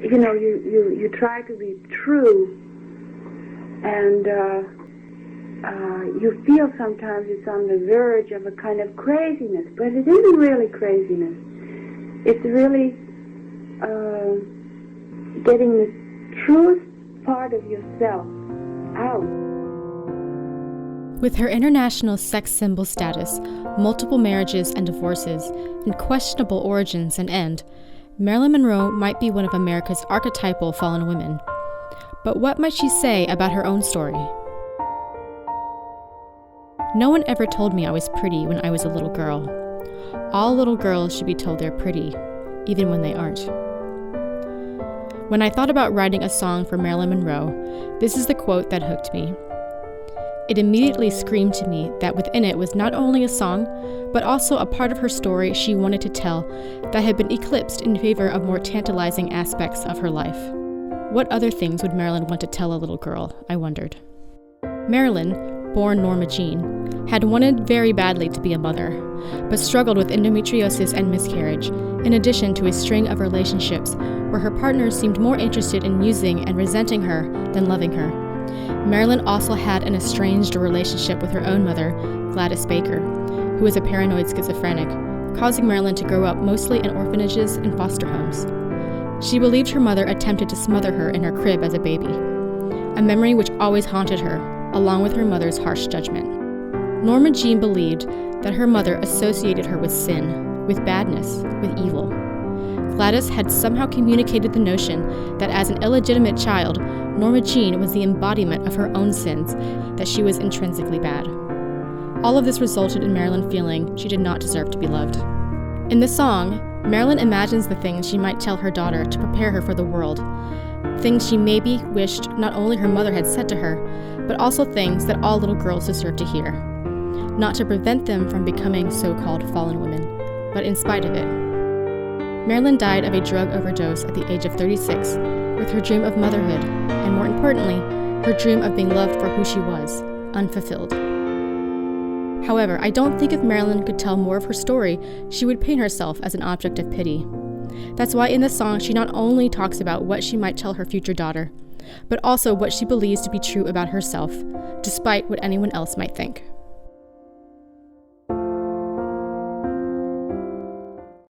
you try to be true, and you feel sometimes it's on the verge of a kind of craziness, but it isn't really craziness. It's really getting the truest part of yourself out. With her international sex symbol status, multiple marriages and divorces, and questionable origins and end, Marilyn Monroe might be one of America's archetypal fallen women. But what might she say about her own story? No one ever told me I was pretty when I was a little girl. All little girls should be told they're pretty, even when they aren't. When I thought about writing a song for Marilyn Monroe, this is the quote that hooked me. It immediately screamed to me that within it was not only a song, but also a part of her story she wanted to tell that had been eclipsed in favor of more tantalizing aspects of her life. What other things would Marilyn want to tell a little girl, I wondered. Marilyn, born Norma Jean, had wanted very badly to be a mother, but struggled with endometriosis and miscarriage, in addition to a string of relationships where her partners seemed more interested in using and resenting her than loving her. Marilyn also had an estranged relationship with her own mother, Gladys Baker, who was a paranoid schizophrenic, causing Marilyn to grow up mostly in orphanages and foster homes. She believed her mother attempted to smother her in her crib as a baby, a memory which always haunted her, along with her mother's harsh judgment. Norma Jean believed that her mother associated her with sin, with badness, with evil. Gladys had somehow communicated the notion that as an illegitimate child, Norma Jean was the embodiment of her own sins, that she was intrinsically bad. All of this resulted in Marilyn feeling she did not deserve to be loved. In the song, Marilyn imagines the things she might tell her daughter to prepare her for the world, things she maybe wished not only her mother had said to her, but also things that all little girls deserve to hear. Not to prevent them from becoming so-called fallen women, but in spite of it. Marilyn died of a drug overdose at the age of 36, with her dream of motherhood, and more importantly, her dream of being loved for who she was, unfulfilled. However, I don't think if Marilyn could tell more of her story, she would paint herself as an object of pity. That's why in the song she not only talks about what she might tell her future daughter, but also what she believes to be true about herself, despite what anyone else might think.